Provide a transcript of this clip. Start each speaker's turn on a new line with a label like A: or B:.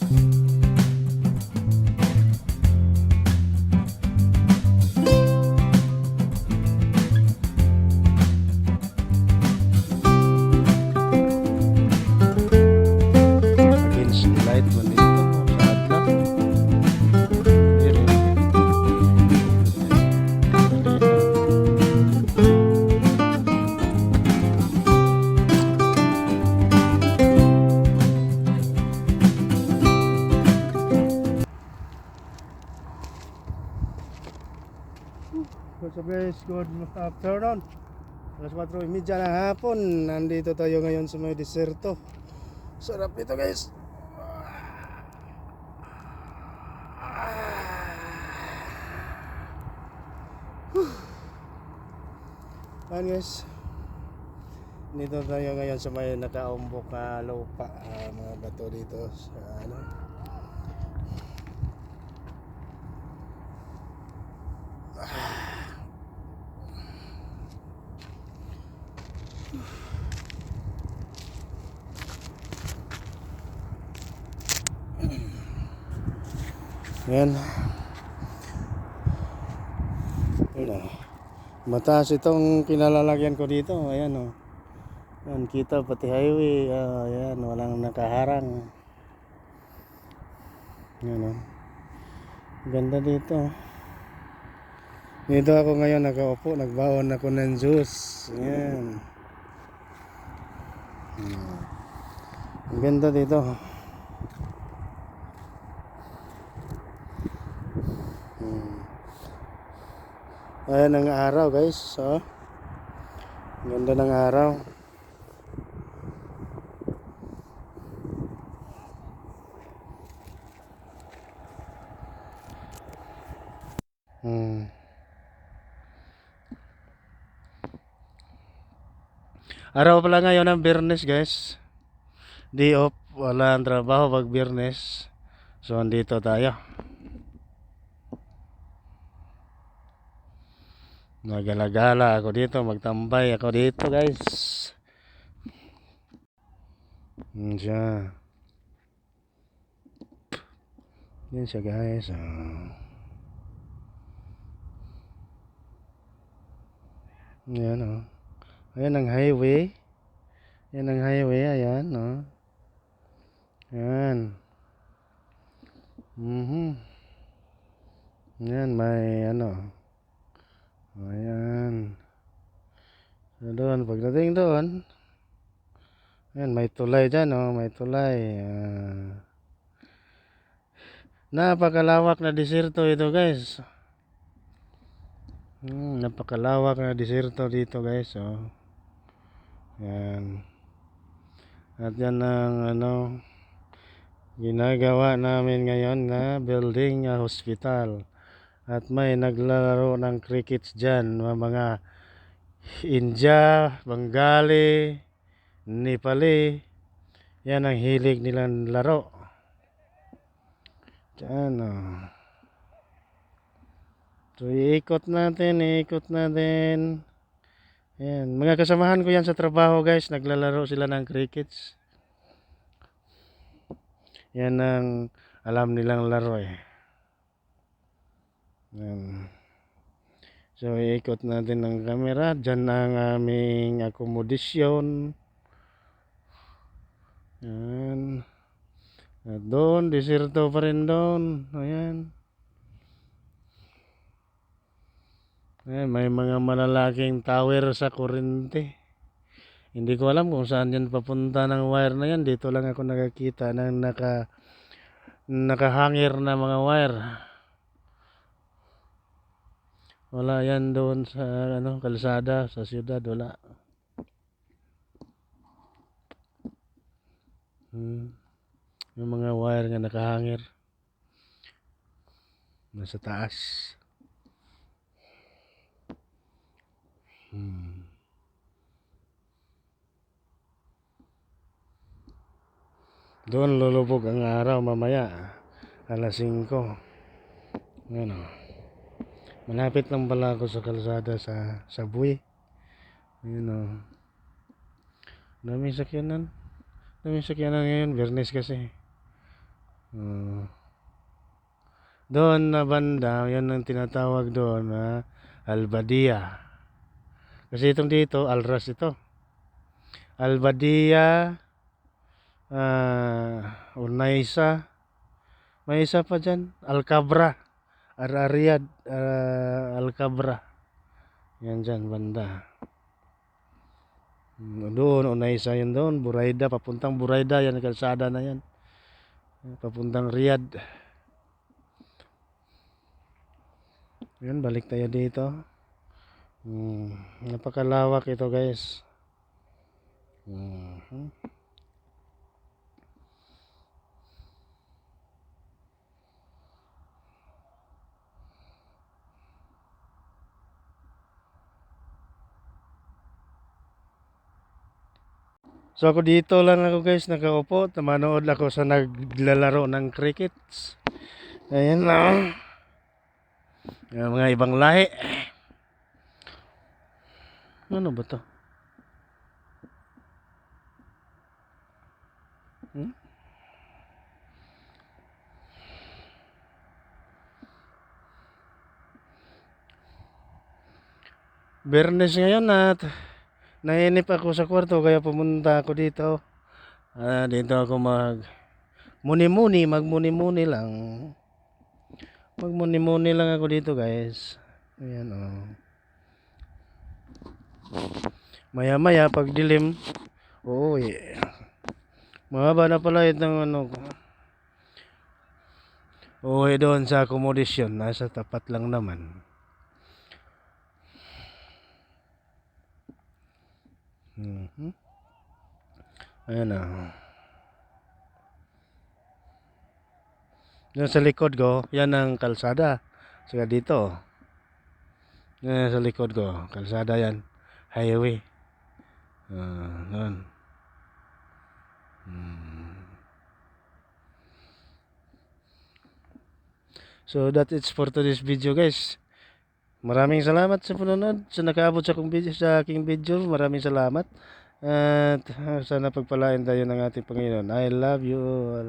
A: Against the light mo dito sa adlaw. Diri. What's up guys, good afternoon. Alas 4:30 ng hapon. Nandito tayo ngayon sa may deserto. Sarap nito guys. Ayan guys, dito tayo ngayon sa may nakaumbok na lupa, mga bato dito sa ano. Ayan. Ayan. Mataas itong kinalalagyan ko dito. Ayan o. Ayan, kita pati highway. Ayan, walang nakaharang. Ayan o. Ganda dito. Dito ako ngayon nakaupo. Nagbaon ako ng juice. Ayan. Ang ganda dito. Ayan ang araw guys. So, ganda ng araw. Araw pala ngayon ng Biyernes guys. Day off, wala ang trabaho pag Biyernes. So andito tayo. Magalagala ako dito, magtambay ako dito guys. Yan siya guys. Yan o. Ayan ang highway. Yan ang highway, ayan o. Yan. Yan may ano. Ayan. So doon, pagdating doon, ayan, may tulay dyan, oh, may tulay. Napakalawak na desierto ito, guys. Napakalawak na desierto dito, guys, oh. Ayan. At yan ang ano, ginagawa namin ngayon na building a hospital. At may naglalaro ng crickets dyan, mga India, Bengali, Nepali. Yan ang hilig nilang laro. Diyan oh. So iikot natin. Yan, mga kasamahan ko yan sa trabaho guys, naglalaro sila ng crickets. Yan ang alam nilang laro eh. Yan. So iikot natin ng camera. Diyan ang aming akomodasyon. Yan. At doon, desierto pa rin doon. Ayan. Ayan, may mga malalaking tower sa kuryente. Hindi ko alam kung saan yan papunta ng wire na yan. Dito lang ako nakakita ng nakahangir na mga wire. Wala yan doon sa ano, kalsada, sa siyudad, wala. Yung mga wire nga nakahangir nasa taas. Doon lulubog ang araw mamaya alas 5. Ano, malapit lang pala ako sa kalsada sa buwi. Ayun o. Daming sakyanan ngayon, Biyernes kasi. Hmm. Doon na banda, yan ang tinatawag doon na Albadia. Kasi itong dito, Alras ito. Albadia, Unaysa, may isa pa dyan, Alcabra, Arariad, Alcabra. Yan dyan, banda. Doon, Unaysa yun doon, Burayda, papuntang Burayda, yan, kalsada na yan. Papuntang Riyadh. Yan, balik tayo dito. Napakalawak ito guys. So ako dito lang ako guys, nakaupo. Manood ako sa naglalaro ng crickets. Ayan lang. Yung mga ibang lahi. Ano ba to? Bernes ngayon at nainip ako sa kwarto kaya pumunta ako dito. Dito ako magmuni-muni lang. Magmuni-muni lang ako dito guys. Ayan oh. Maya-maya pag dilim, uuwi. Mahaba na pala itong ano ko. Uuwi doon sa accommodation, nasa tapat lang naman. Ayan oh. Yan sa likod ko, yan ang kalsada. Saka dito. Yan sa likod ko, kalsada yan. Highway. Doon. So that is for today's video guys. Maraming salamat sa panonood. Sa nakaabot sa aking video, maraming salamat. At sana pagpalain tayo ng ating Panginoon. I love you all.